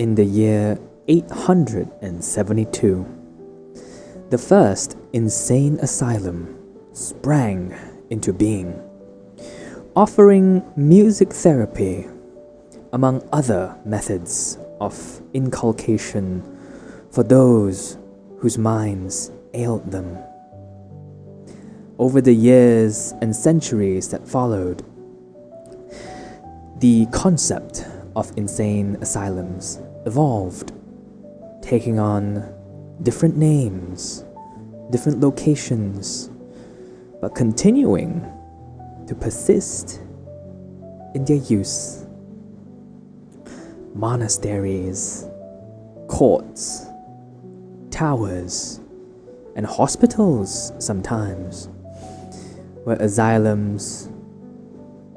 in the year 872, the first insane asylum sprang into being, offering music therapy among other methods of inculcation for those whose minds ailed them. Over the years and centuries that followed, the concept of insane asylums evolved, taking on different names, different locations, but continuing to persist in their use. Monasteries, courts, towers, and hospitals sometimes, where asylums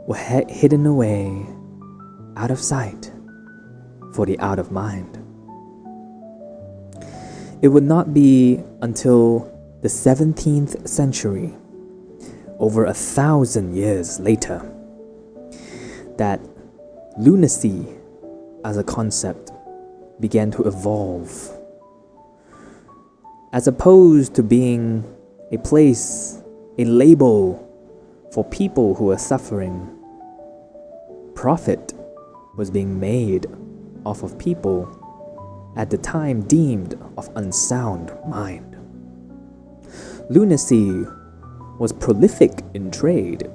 were hidden away out of sight for the out of mind. It would not be until the 17th century, over 1,000 years later, that lunacy as a concept began to evolve. As opposed to being a place, a label for people who are suffering, profit was being made off of people at the time deemed of unsound mind. Lunacy was prolific in trade,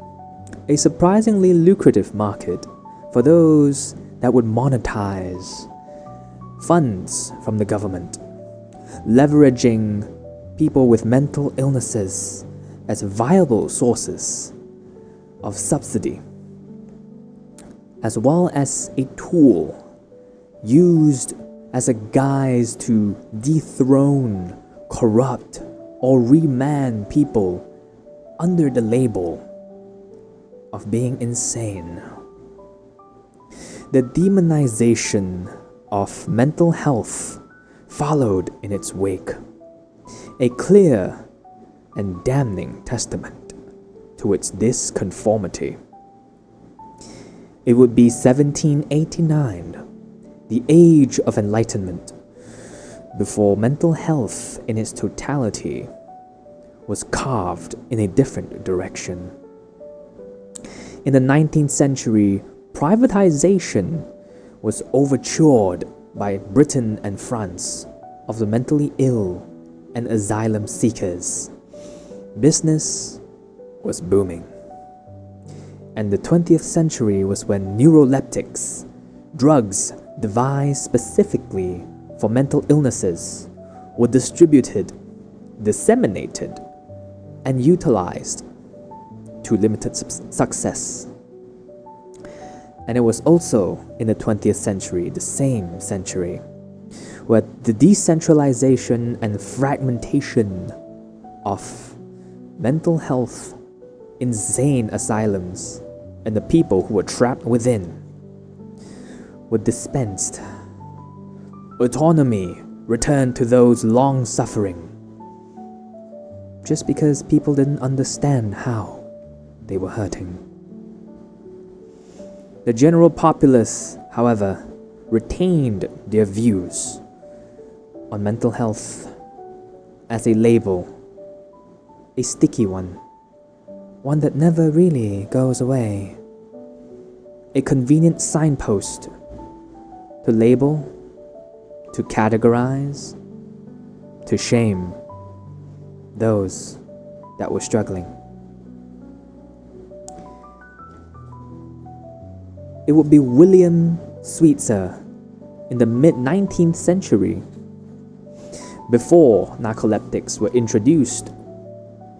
a surprisingly lucrative market for those that would monetize funds from the government, leveraging people with mental illnesses as viable sources of subsidy, as well as a tool used as a guise to dethrone, corrupt, or remand people under the label of being insane. The demonization of mental health followed in its wake, a clear and damning testament to its disconformity. It would be 1789, the age of enlightenment, before mental health in its totality was carved in a different direction. In the 19th century, privatization was overtured by Britain and France of the mentally ill and asylum seekers. Business was booming. And the 20th century was when neuroleptics, drugs devised specifically for mental illnesses, were distributed, disseminated, and utilized to limited success. And it was also in the 20th century, the same century, where the decentralization and fragmentation of mental health, insane asylums, and the people who were trapped within were dispensed. Autonomy returned to those long suffering, just because people didn't understand how they were hurting. The general populace, however, retained their views on mental health as a label, a sticky one that never really goes away, a convenient signpost to label, to categorize, to shame those that were struggling. It would be William Sweetser in the mid-19th century, before narcoleptics were introduced,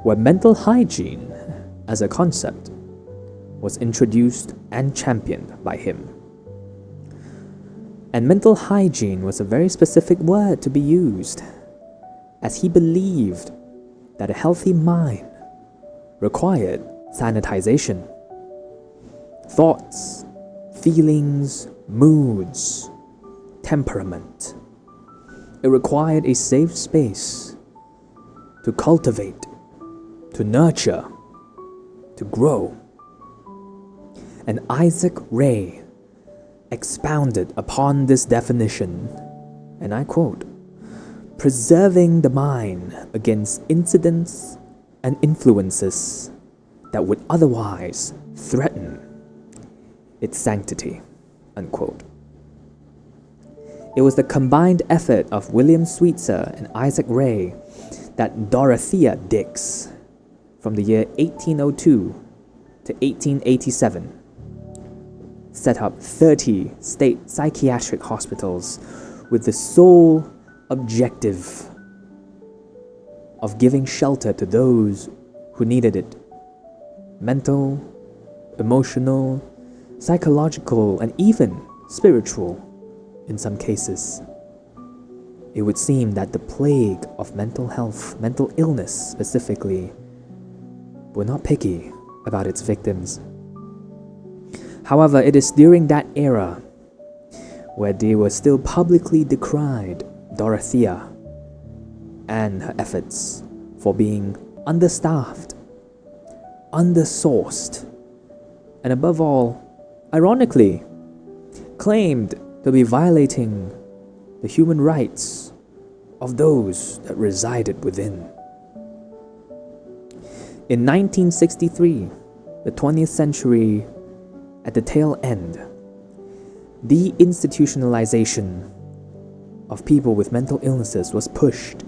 where mental hygiene as a concept was introduced and championed by him. And mental hygiene was a very specific word to be used, as he believed that a healthy mind required sanitization. Thoughts, feelings, moods, temperament. It required a safe space to cultivate, to nurture, to grow. And Isaac Ray expounded upon this definition, and I quote, "Preserving the mind against incidents and influences that would otherwise threaten its sanctity," unquote. It was the combined effort of William Sweetser and Isaac Ray that Dorothea Dix, from the year 1802 to 1887, set up 30 state psychiatric hospitals with the sole objective of giving shelter to those who needed it. Mental, emotional, psychological, and even spiritual in some cases. It would seem that the plague of mental health, mental illness specifically, were not picky about its victims. However, it is during that era where they were still publicly decried Dorothea and her efforts for being understaffed, undersourced, and above all, ironically, claimed to be violating the human rights of those that resided within. In 1963, the 20th century at the tail end, the institutionalization of people with mental illnesses was pushed,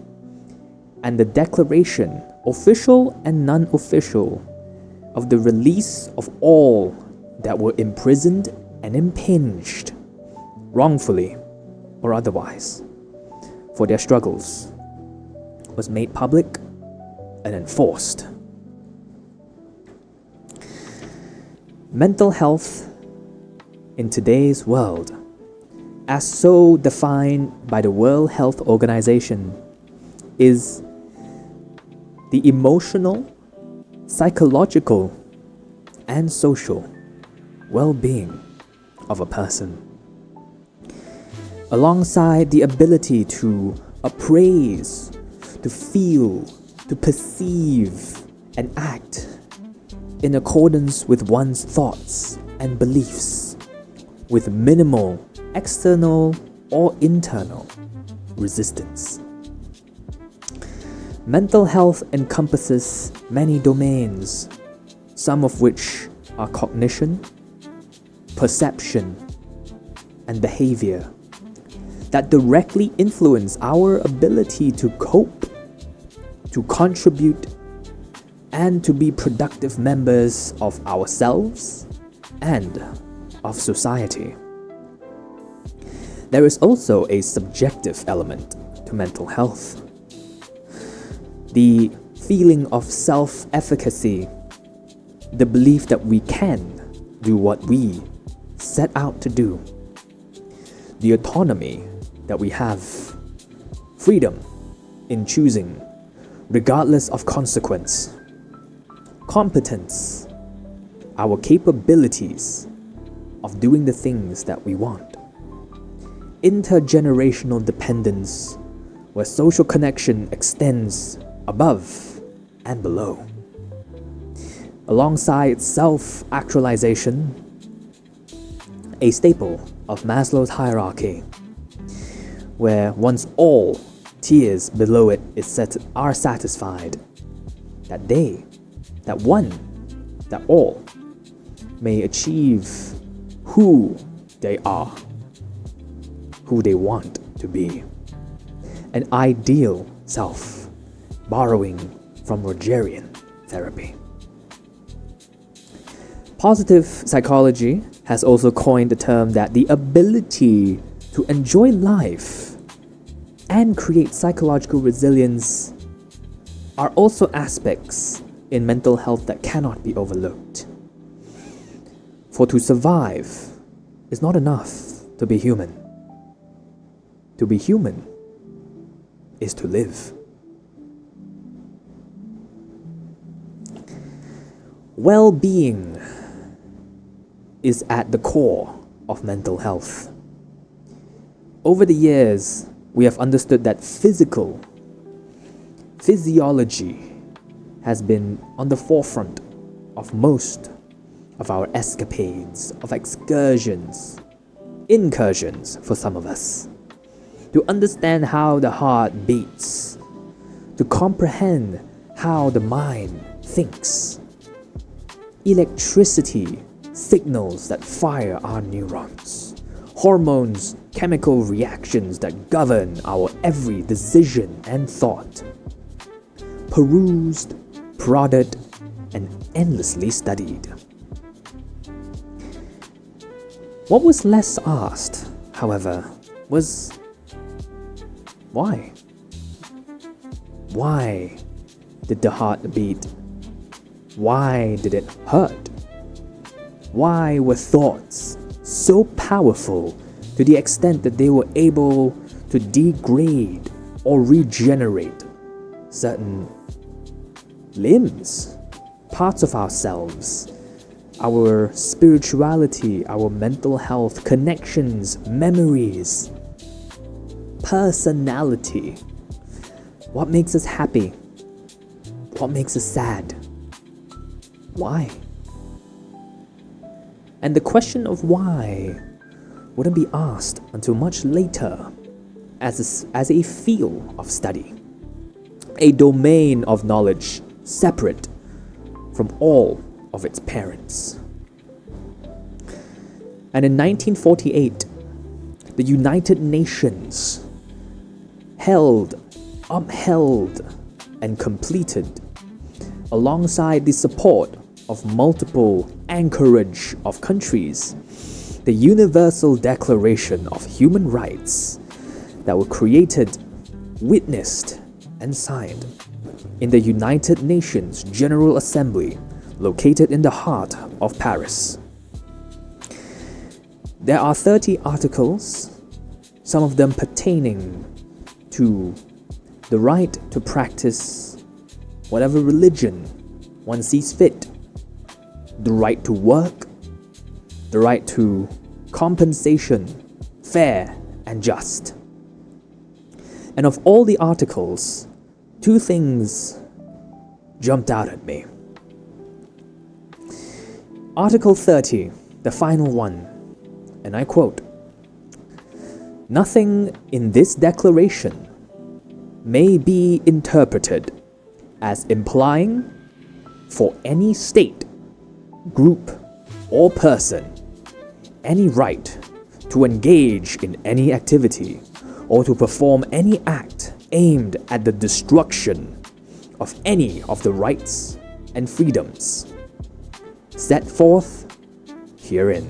and the declaration, official and non-official, of the release of all that were imprisoned and impinged, wrongfully or otherwise, for their struggles, was made public and enforced. Mental health in today's world, as so defined by the World Health Organization, is the emotional, psychological, and social well-being of a person, alongside the ability to appraise, to feel, to perceive, and act in accordance with one's thoughts and beliefs, with minimal external or internal resistance. Mental health encompasses many domains, some of which are cognition, perception, and behavior, that directly influence our ability to cope, to contribute, and to be productive members of ourselves and of society. There is also a subjective element to mental health. The feeling of self-efficacy, the belief that we can do what we set out to do, the autonomy that we have, freedom in choosing regardless of consequence, competence, our capabilities of doing the things that we want, intergenerational dependence, where social connection extends above and below, alongside self-actualization, a staple of Maslow's hierarchy, where once all tiers below it are satisfied, that all may achieve who they are, who they want to be, an ideal self, borrowing from Rogerian therapy. Positive psychology has also coined the term that the ability to enjoy life and create psychological resilience are also aspects in mental health that cannot be overlooked. For to survive is not enough to be human. To be human is to live. Well-being is at the core of mental health. Over the years, we have understood that physiology has been on the forefront of most of our escapades, of excursions, incursions for some of us, to understand how the heart beats, to comprehend how the mind thinks. Electricity signals that fire our neurons, hormones, chemical reactions that govern our every decision and thought. Perused, prodded, and endlessly studied. What was less asked, however, was why? Why did the heart beat? Why did it hurt? Why were thoughts so powerful to the extent that they were able to degrade or regenerate certain limbs, parts of ourselves, our spirituality, our mental health, connections, memories, personality? What makes us happy? What makes us sad? Why? And the question of why wouldn't be asked until much later as a field of study, a domain of knowledge separate from all of its parents. And in 1948, the United Nations upheld, and completed, alongside the support of multiple anchorage of countries, the Universal Declaration of Human Rights that were created, witnessed, and signed in the United Nations General Assembly located in the heart of Paris. There are 30 articles, some of them pertaining to the right to practice whatever religion one sees fit, the right to work, the right to compensation, fair and just. And of all the articles, two things jumped out at me. Article 30, the final one, and I quote, "Nothing in this declaration may be interpreted as implying for any state, group, or person any right to engage in any activity or to perform any act aimed at the destruction of any of the rights and freedoms set forth herein."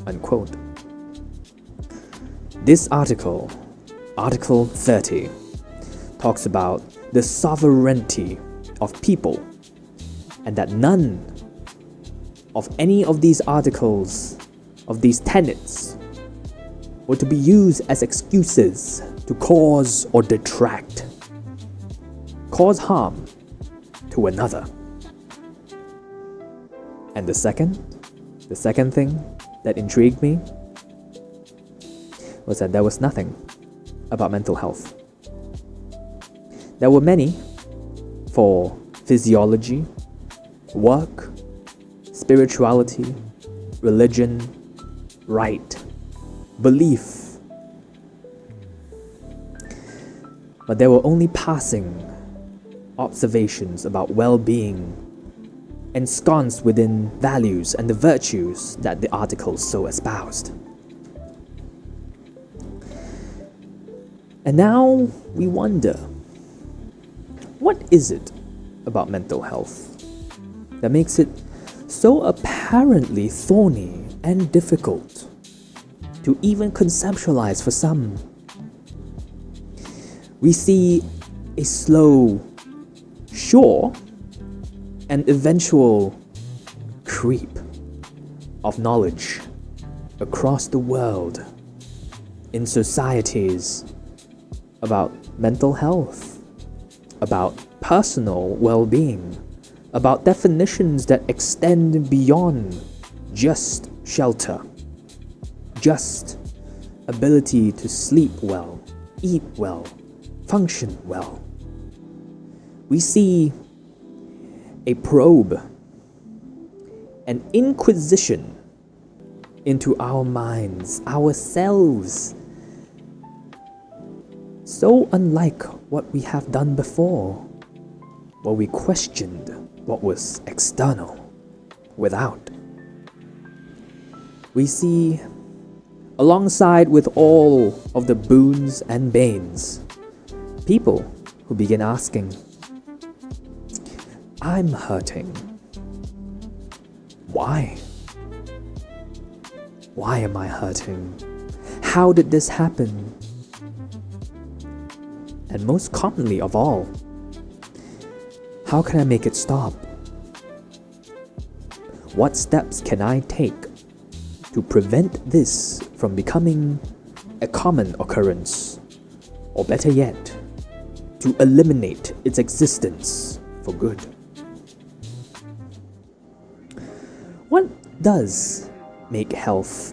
Unquote. This article, Article 30, talks about the sovereignty of people, and that none of any of these articles, of these tenets, were to be used as excuses to cause or detract, cause harm to another. And the second thing that intrigued me was that there was nothing about mental health. There were many for physiology, work, spirituality, religion, right, belief. But there were only passing observations about well-being ensconced within values and the virtues that the articles so espoused. And now we wonder, what is it about mental health that makes it so apparently thorny and difficult to even conceptualize for some? We see a slow, sure, and eventual creep of knowledge across the world in societies about mental health, about personal well-being, about definitions that extend beyond just shelter, just ability to sleep well, eat well, function well. We see a probe, an inquisition into our minds, ourselves, so unlike what we have done before, where we questioned what was external, without. We see, alongside with all of the boons and banes, people who begin asking, I'm hurting. Why? Why am I hurting? How did this happen? And most commonly of all, how can I make it stop? What steps can I take to prevent this from becoming a common occurrence? Or better yet, to eliminate its existence for good? What does make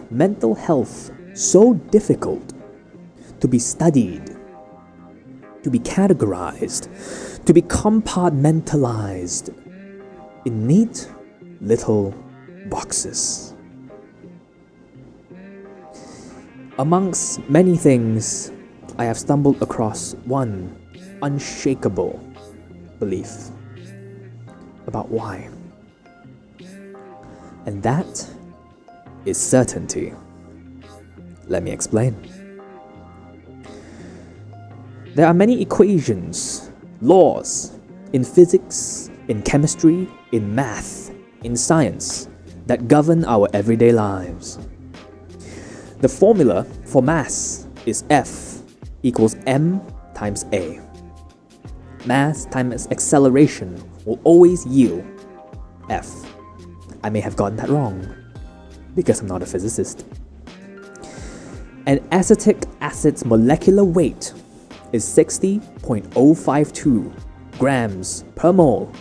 mental health, so difficult to be studied, to be categorized, to be compartmentalized in neat little boxes? Amongst many things, I have stumbled across one unshakable belief about why. And that is certainty. Let me explain. There are many equations, laws, in physics, in chemistry, in math, in science, that govern our everyday lives. The formula for mass is F equals m times a. Mass times acceleration will always yield F. I may have gotten that wrong, because I'm not a physicist. An acetic acid's molecular weight is 60.052 grams per mole,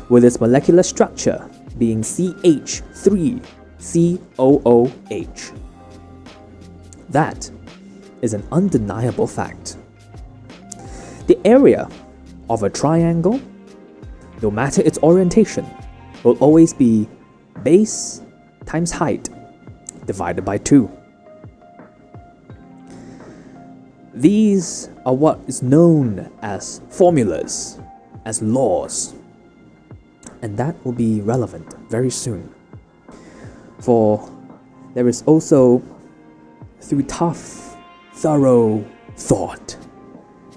with its molecular structure being CH3COOH. That is an undeniable fact. The area of a triangle, no matter its orientation, will always be base times height divided by 2. These are what is known as formulas, as laws, and that will be relevant very soon. For there is also, through tough, thorough thought,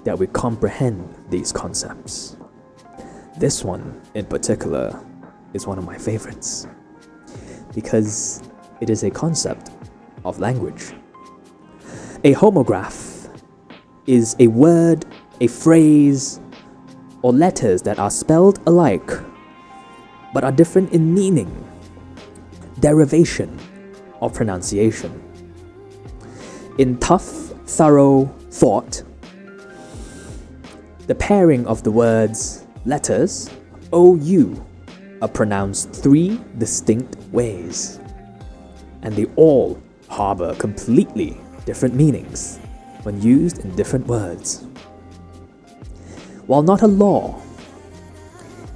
that we comprehend these concepts. This one in particular is one of my favorites, because it is a concept of language. A homograph is a word, a phrase, or letters that are spelled alike but are different in meaning, derivation, or pronunciation. In tough, thorough thought, the pairing of the words letters OU are pronounced 3 distinct ways, and they all harbor completely different meanings when used in different words. While not a law,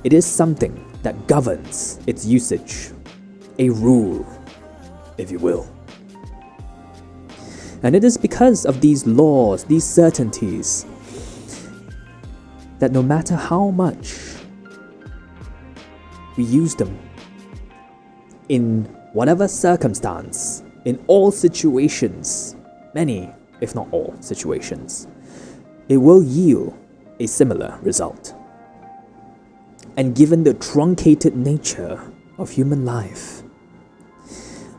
it is something that governs its usage, a rule, if you will. And it is because of these laws, these certainties, that no matter how much we use them, in whatever circumstance, in all situations, many, if not all situations, it will yield a similar result. And given the truncated nature of human life,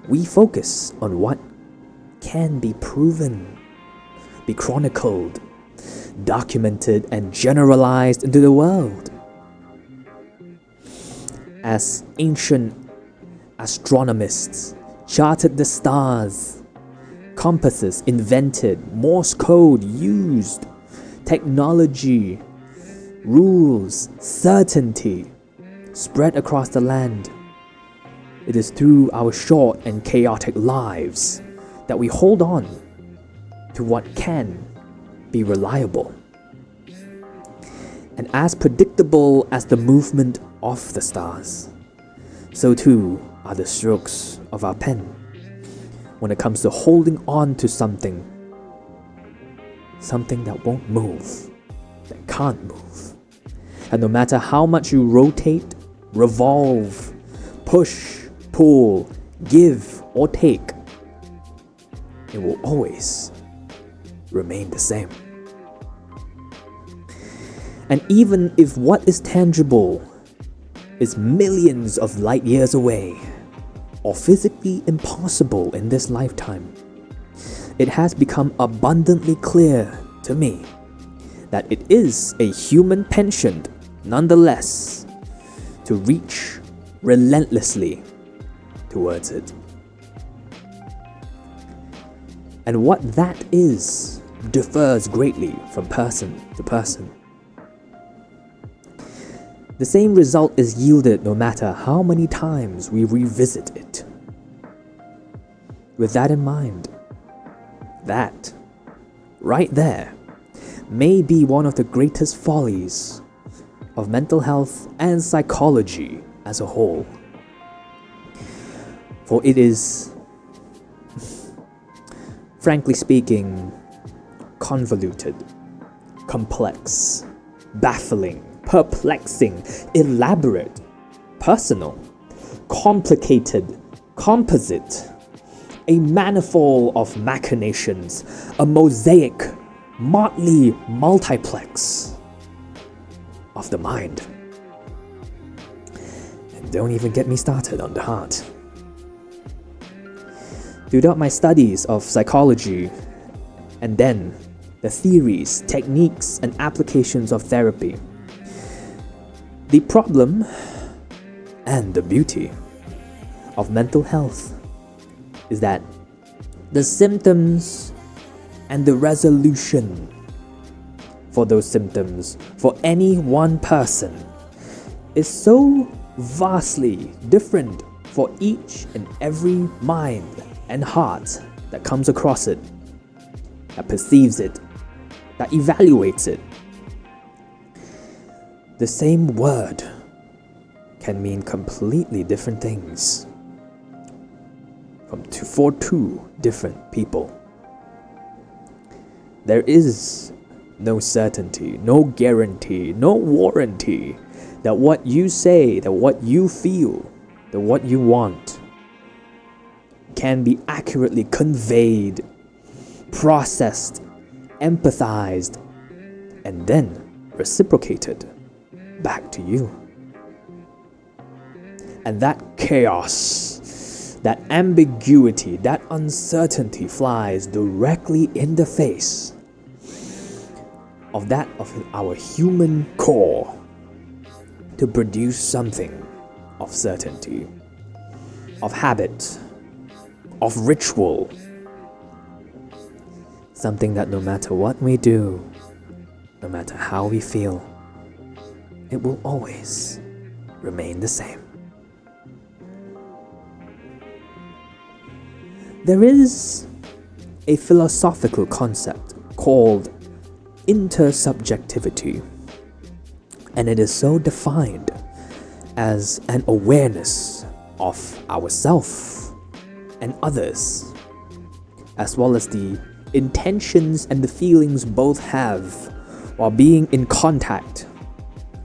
we focus on what can be proven, be chronicled, documented, and generalized into the world. As ancient astronomists charted the stars, compasses invented, Morse code used, technology, rules, certainty spread across the land. It is through our short and chaotic lives that we hold on to what can be reliable. And as predictable as the movement of the stars, so too are the strokes of our pen. when it comes to holding on to something that won't move, that can't move. And no matter how much you rotate, revolve, push, pull, give, or take, it will always remain the same. And even if what is tangible is millions of light years away, or physically impossible in this lifetime, it has become abundantly clear to me that it is a human penchant, nonetheless, to reach relentlessly towards it. And what that is differs greatly from person to person. The same result is yielded no matter how many times we revisit it. With that in mind, that, right there, may be one of the greatest follies of mental health and psychology as a whole. For it is, frankly speaking, convoluted, complex, baffling, perplexing, elaborate, personal, complicated, composite, a manifold of machinations, a mosaic, motley multiplex of the mind. And don't even get me started on the heart. Throughout my studies of psychology, and then the theories, techniques, and applications of therapy, the problem and the beauty of mental health is that the symptoms and the resolution for those symptoms for any one person is so vastly different for each and every mind and heart that comes across it, that perceives it, that evaluates it. The same word can mean completely different things for two different people. There is no certainty, no guarantee, no warranty that what you say, that what you feel, that what you want can be accurately conveyed, processed, empathized, and then reciprocated back to you. And that chaos, that ambiguity, that uncertainty flies directly in the face of that of our human core to produce something of certainty, of habit, of ritual, something that no matter what we do, no matter how we feel, it will always remain the same. There is a philosophical concept called intersubjectivity, and it is so defined as an awareness of ourself and others, as well as the intentions and the feelings both have while being in contact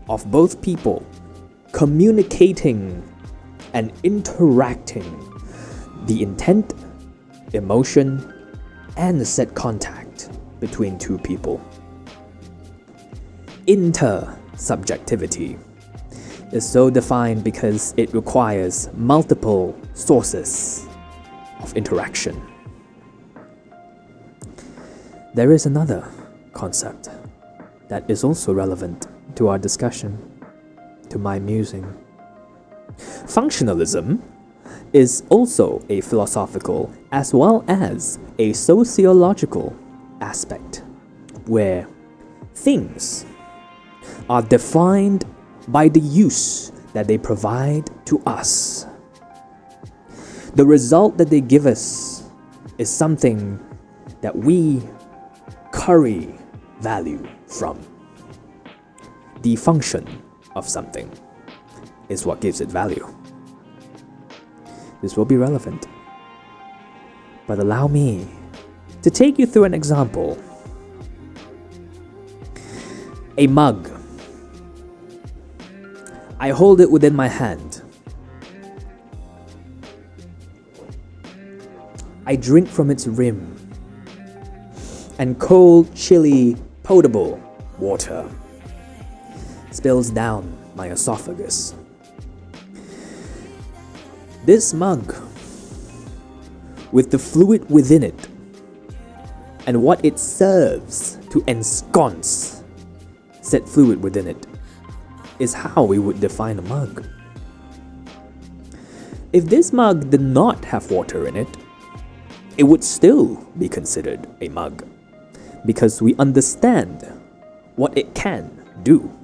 of both people, communicating and interacting, the intent, emotion, and said contact between two people. Intersubjectivity is so defined because it requires multiple sources of interaction. There is another concept that is also relevant to our discussion, to my musing. Functionalism is also a philosophical as well as a sociological aspect, where things are defined by the use that they provide to us. The result that they give us is something that we curry value from. The function of something is what gives it value. This will be relevant. But allow me to take you through an example. A mug. I hold it within my hand. I drink from its rim, and cold, chilly, potable water spills down my esophagus. This mug, with the fluid within it, and what it serves to ensconce said fluid within it, is how we would define a mug. If this mug did not have water in it, it would still be considered a mug, because we understand what it can do.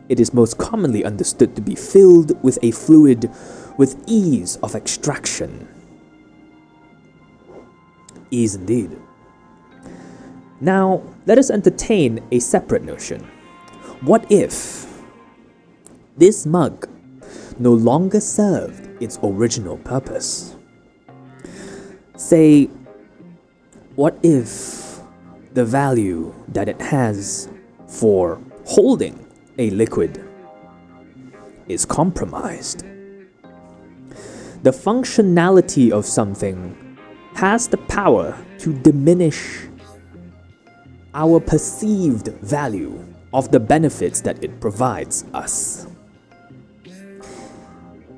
It is most commonly understood to be filled with a fluid with ease of extraction. Ease indeed. Now, let us entertain a separate notion. What if this mug no longer served its original purpose? Say, what if the value that it has for holding a liquid is compromised? The functionality of something has the power to diminish our perceived value of the benefits that it provides us.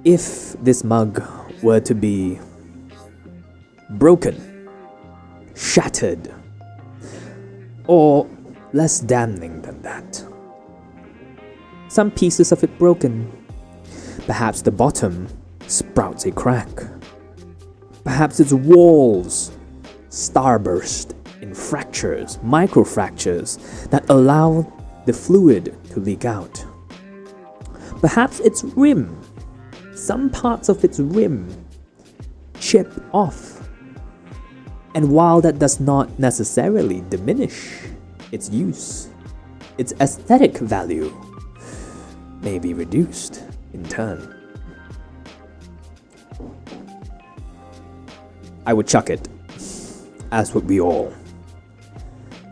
If this mug were to be broken, shattered, or less damning than that, some pieces of it broken, perhaps the bottom sprouts a crack, perhaps its walls starburst in fractures, microfractures that allow the fluid to leak out. Perhaps its rim, some parts of its rim chip off. And while that does not necessarily diminish its use, its aesthetic value may be reduced in turn. I would chuck it, as would we all.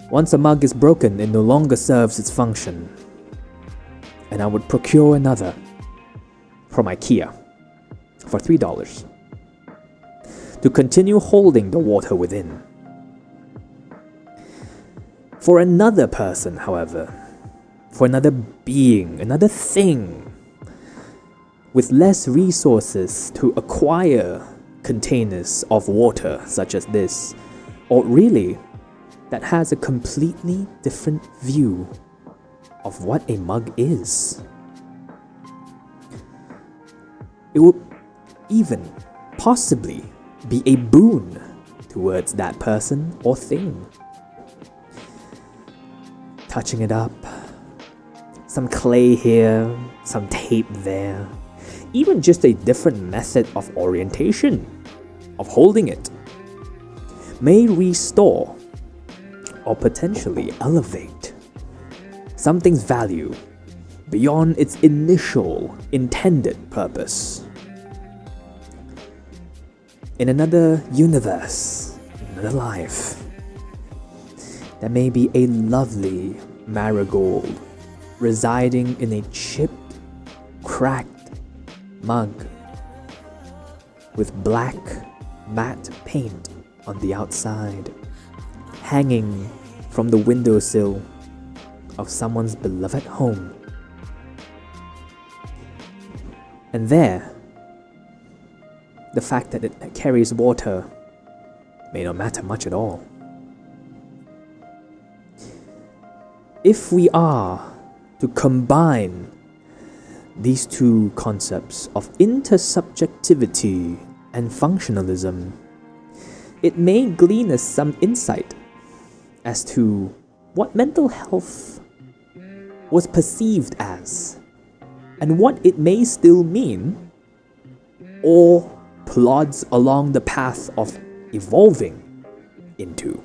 Once a mug is broken, it no longer serves its function, and I would procure another from IKEA for $3 to continue holding the water within. For another person, however, for another being, another thing, with less resources to acquire containers of water such as this, or really, that has a completely different view of what a mug is. It would even possibly be a boon towards that person or thing. Touching it up, some clay here, some tape there, even just a different method of orientation, of holding it, may restore or potentially elevate something's value beyond its initial intended purpose. In another universe, in another life, there may be a lovely marigold residing in a chipped, cracked mug with black matte paint on the outside, hanging from the windowsill of someone's beloved home. And there, the fact that it carries water may not matter much at all. If we are to combine these two concepts of intersubjectivity and functionalism, it may glean us some insight as to what mental health was perceived as, and what it may still mean, or plods along the path of evolving into.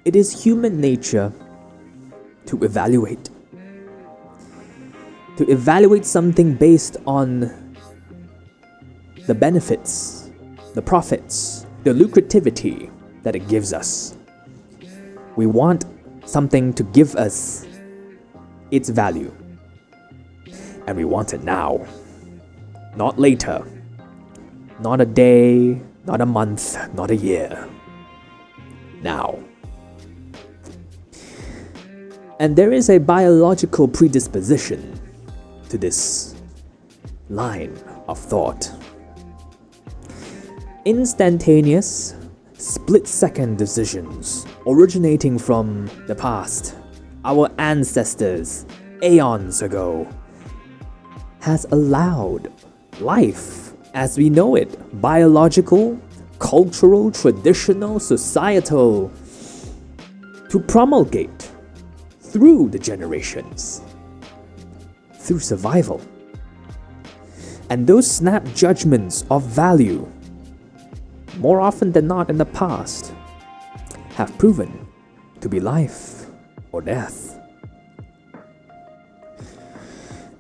It is human nature to evaluate something based on the benefits, the profits, the lucrativity that it gives us. We want something to give us its value. And we want it now, not later, not a day, not a month, not a year. Now. And there is a biological predisposition to this line of thought. Instantaneous, split-second decisions originating from the past, our ancestors, aeons ago, has allowed life as we know it, biological, cultural, traditional, societal, to promulgate through the generations, through survival. And those snap judgments of value, more often than not in the past, have proven to be life or death.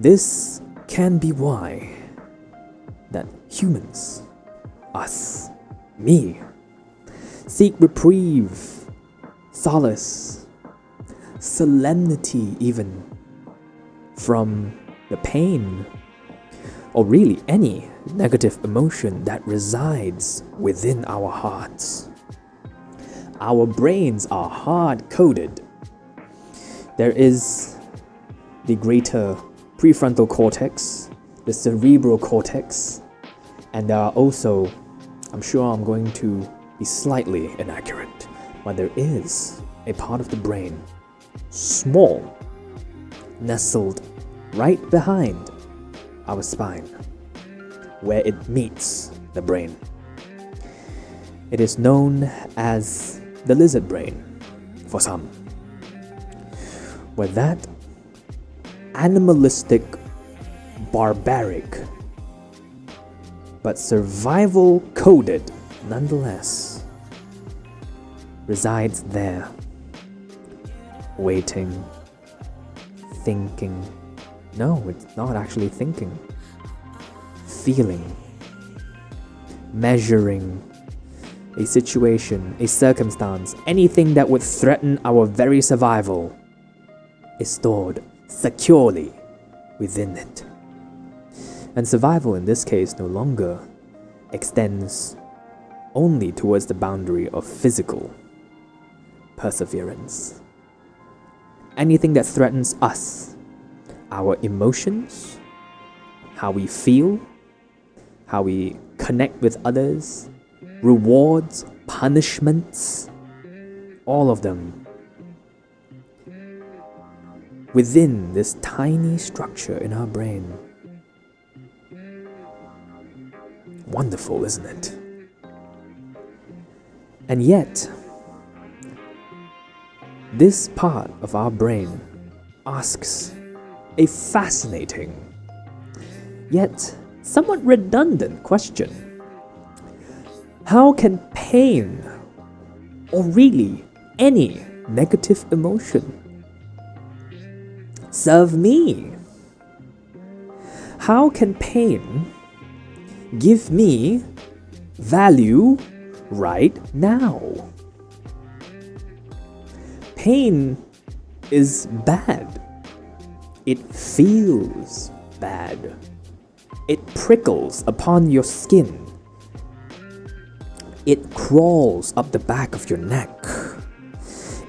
This can be why that humans, us, me, seek reprieve, solace, solemnity even from the pain or really any negative emotion that resides within our hearts. Our brains are hard-coded. There is the greater prefrontal cortex, the cerebral cortex, and there are also, I'm sure I'm going to be slightly inaccurate, but there is a part of the brain, small, nestled right behind our spine, where it meets the brain. It is known as the lizard brain for some, where that animalistic, barbaric, but survival-coded nonetheless, resides there, waiting, thinking. No, it's not actually thinking. Feeling, measuring a situation, a circumstance, anything that would threaten our very survival is stored securely within it. And survival in this case no longer extends only towards the boundary of physical perseverance. Anything that threatens us, our emotions, how we feel, how we connect with others, rewards, punishments, all of them within this tiny structure in our brain. Wonderful, isn't it? And yet, this part of our brain asks a fascinating, yet somewhat redundant question. How can pain, or really any negative emotion, serve me? How can pain give me value right now? Pain is bad. It feels bad. It prickles upon your skin. It crawls up the back of your neck.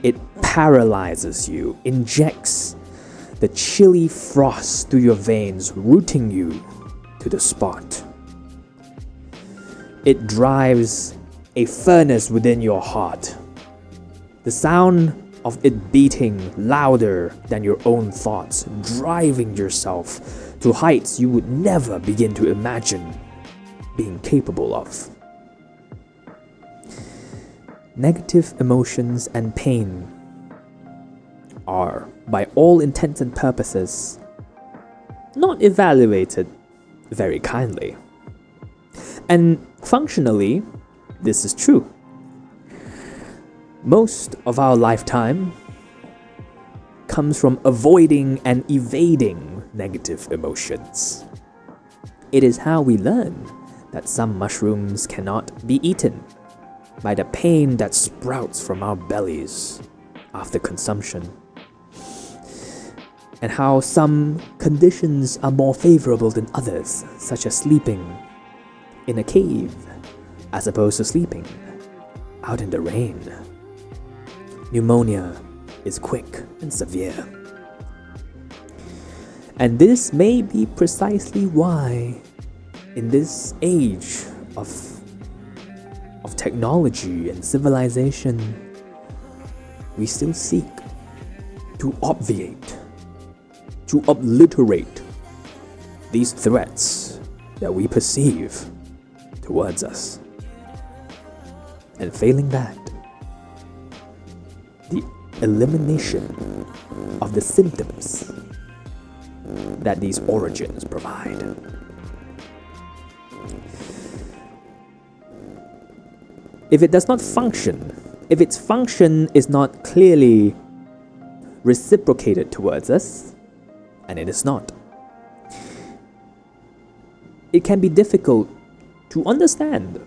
It paralyzes you, injects the chilly frost through your veins, rooting you to the spot. It drives a furnace within your heart. The sound of it beating louder than your own thoughts, driving yourself to heights you would never begin to imagine being capable of. Negative emotions and pain are, by all intents and purposes, not evaluated very kindly. And functionally, this is true. Most of our lifetime comes from avoiding and evading negative emotions. It is how we learn that some mushrooms cannot be eaten, by the pain that sprouts from our bellies after consumption, and how some conditions are more favorable than others, such as sleeping in a cave as opposed to sleeping out in the rain. Pneumonia is quick and severe. And this may be precisely why, in this age of technology and civilization, we still seek to obviate, to obliterate these threats that we perceive towards us. And failing that, the elimination of the symptoms that these origins provide. If it does not function, if its function is not clearly reciprocated towards us, and it is not, it can be difficult to understand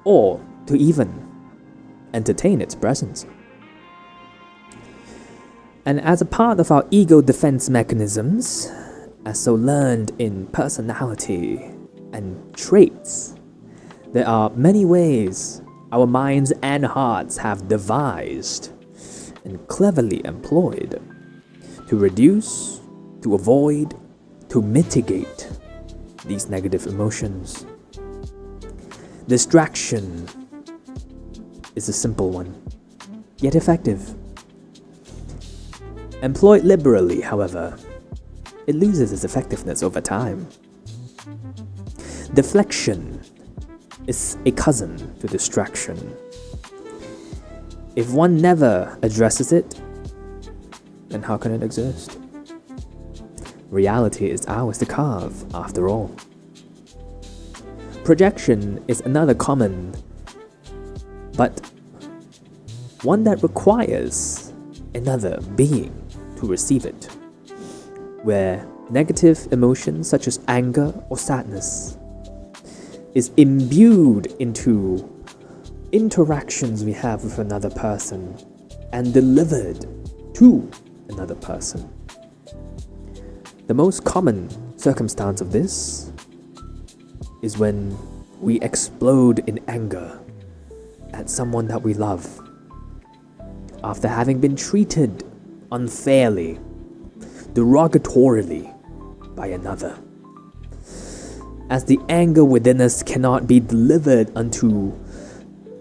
or to even entertain its presence. And as a part of our ego defense mechanisms, as so learned in personality and traits, there are many ways our minds and hearts have devised and cleverly employed to reduce, to avoid, to mitigate these negative emotions. Distraction is a simple one, yet effective. Employed liberally, however, it loses its effectiveness over time. Deflection is a cousin to distraction. If one never addresses it, then how can it exist? Reality is ours to carve, after all. Projection is another common, but one that requires another being to receive it, where negative emotions such as anger or sadness is imbued into interactions we have with another person and delivered to another person. The most common circumstance of this is when we explode in anger at someone that we love after having been treated unfairly, derogatorily by another. As the anger within us cannot be delivered unto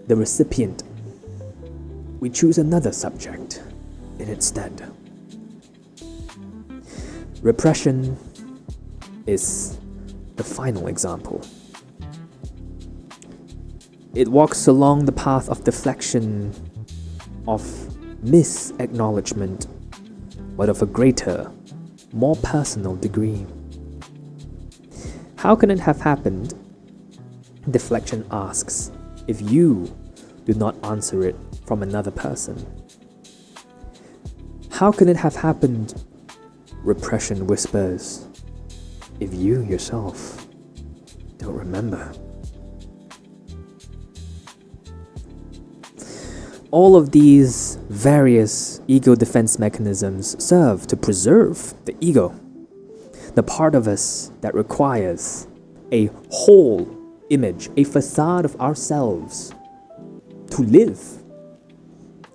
the recipient, we choose another subject in its stead. Repression is the final example. It walks along the path of deflection, of misacknowledgement, but of a greater, more personal degree. How can it have happened? Deflection asks if you do not answer it from another person. How can it have happened? Repression whispers if you yourself don't remember. All of these various ego defense mechanisms serve to preserve the ego, the part of us that requires a whole image, a facade of ourselves to live,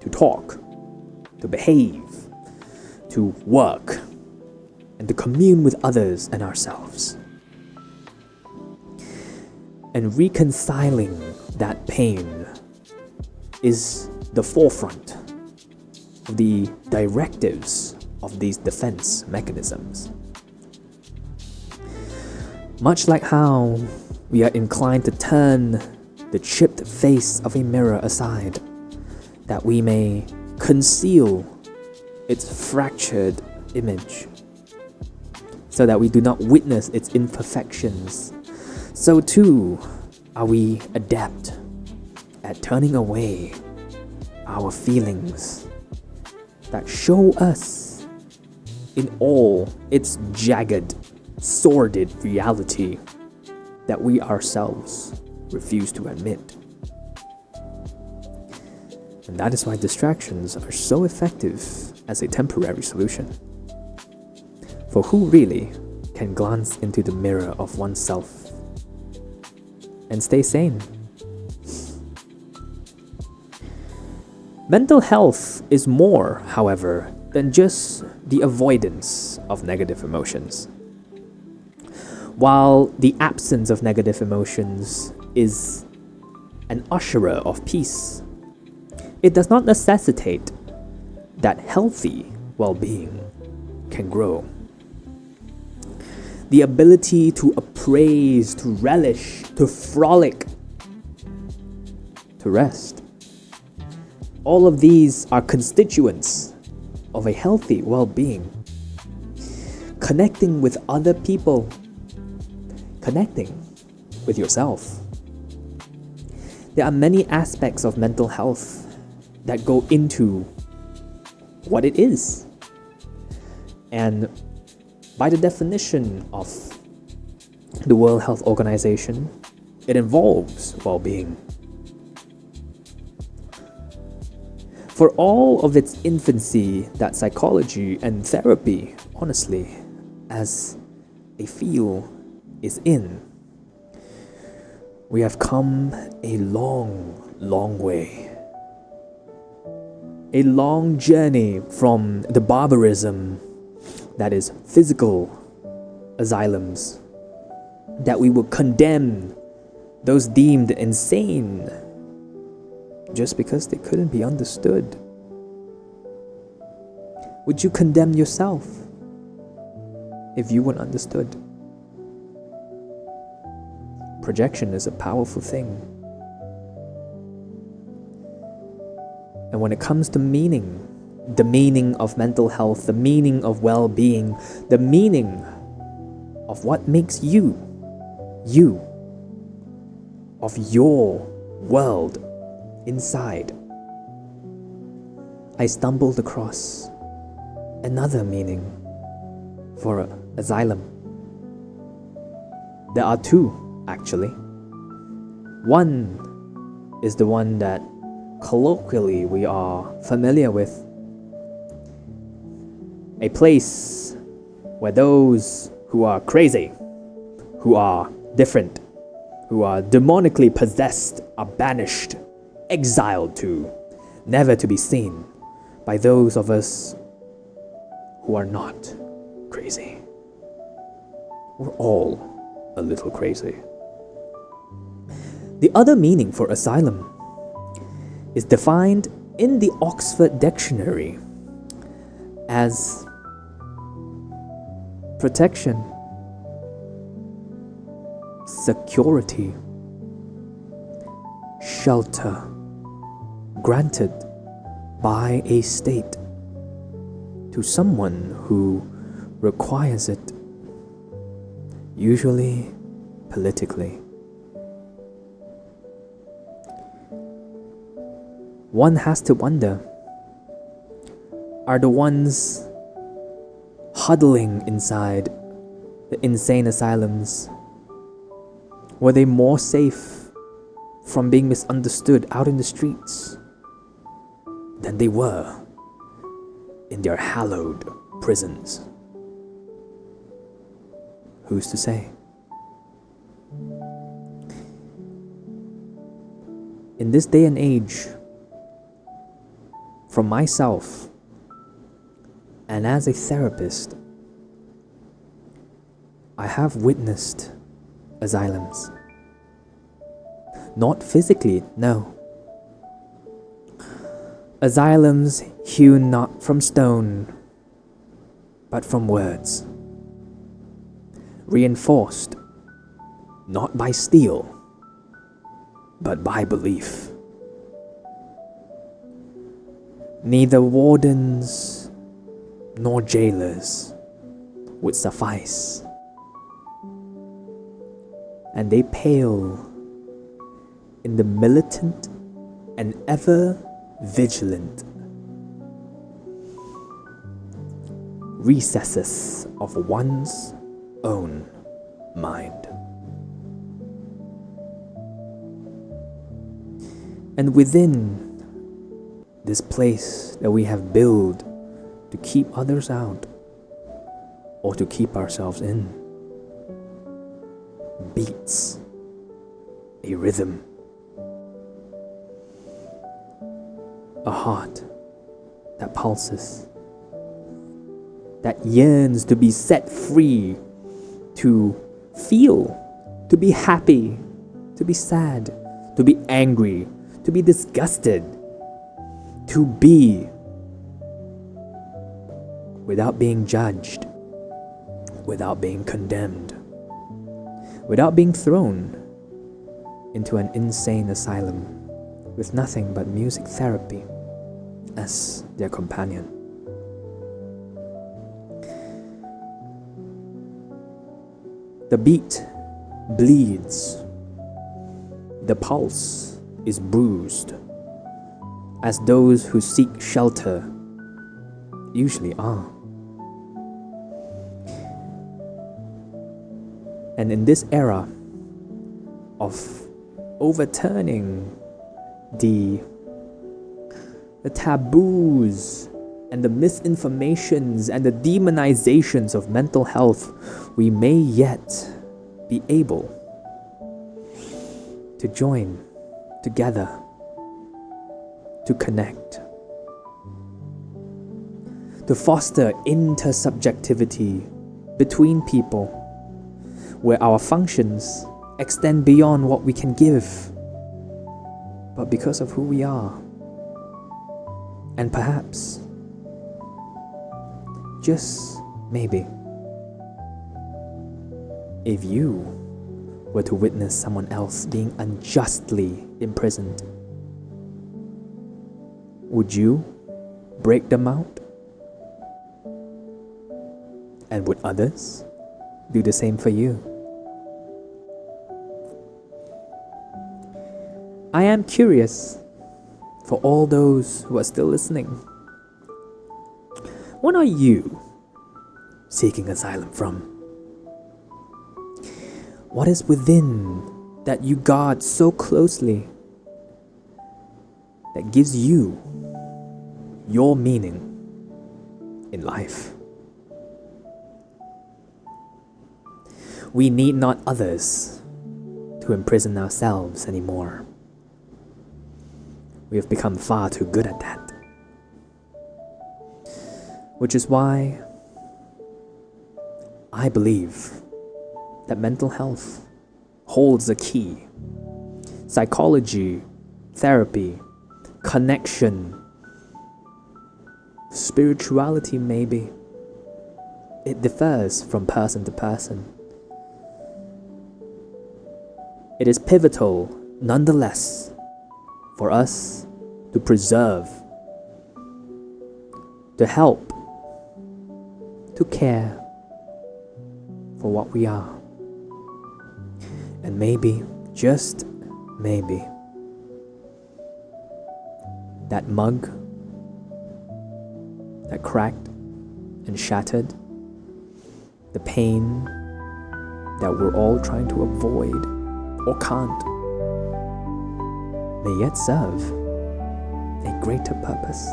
to talk, to behave, to work, and to commune with others and ourselves. And reconciling that pain is the forefront of the directives of these defense mechanisms. Much like how we are inclined to turn the chipped face of a mirror aside, that we may conceal its fractured image, so that we do not witness its imperfections, so too are we adept at turning away our feelings that show us in all its jagged, sordid reality that we ourselves refuse to admit. And that is why distractions are so effective as a temporary solution. For who really can glance into the mirror of oneself and stay sane? Mental health is more, however, than just the avoidance of negative emotions. While the absence of negative emotions is an usherer of peace, it does not necessitate that healthy well-being can grow. The ability to appraise, to relish, to frolic, to rest. All of these are constituents of a healthy well-being. Connecting with other people, connecting with yourself. There are many aspects of mental health that go into what it is. And by the definition of the World Health Organization, it involves well-being. For all of its infancy that psychology and therapy, honestly, as a field is in, we have come a long, long way. A long journey from the barbarism that is physical asylums, that we would condemn those deemed insane just because they couldn't be understood. Would you condemn yourself if you weren't understood? Projection is a powerful thing. And when it comes to meaning, the meaning of mental health, the meaning of well-being, the meaning of what makes you, of your world inside, I stumbled across another meaning for asylum. There are two, actually. One is the one that colloquially we are familiar with. A place where those who are crazy, who are different, who are demonically possessed are banished, exiled to, never to be seen by those of us who are not crazy. We're all a little crazy. The other meaning for asylum is defined in the Oxford Dictionary as protection, security, shelter granted by a state to someone who requires it, usually politically. One has to wonder, are the ones huddling inside the insane asylums, were they more safe from being misunderstood out in the streets than they were in their hallowed prisons? Who's to say? In this day and age, from myself and as a therapist, I have witnessed asylums. Not physically, no. Asylums hewn not from stone, but from words. Reinforced not by steel, but by belief. Neither wardens nor jailers would suffice, and they pale in the militant and ever vigilant recesses of one's own mind. And within this place that we have built to keep others out or to keep ourselves in beats a rhythm, a heart that pulses, that yearns to be set free, to feel, to be happy, to be sad, to be angry, to be disgusted, to be without being judged, without being condemned, without being thrown into an insane asylum with nothing but music therapy as their companion. The beat bleeds, the pulse is bruised, as those who seek shelter usually are. And in this era of overturning the taboos and the misinformations and the demonizations of mental health, we may yet be able to join together, to connect, to foster intersubjectivity between people, where our functions extend beyond what we can give, but because of who we are. And perhaps, just maybe, if you were to witness someone else being unjustly imprisoned, would you break them out? And would others do the same for you? I am curious, for all those who are still listening, what are you seeking asylum from? What is within that you guard so closely that gives you your meaning in life? We need not others to imprison ourselves anymore. We have become far too good at that. Which is why I believe that mental health holds a key. Psychology, therapy, connection, spirituality maybe. It differs from person to person. It is pivotal, nonetheless, for us to preserve, to help, to care for what we are. And maybe, just maybe, that mug that cracked and shattered, the pain that we're all trying to avoid or can't, may yet serve a greater purpose.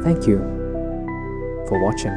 Thank you for watching.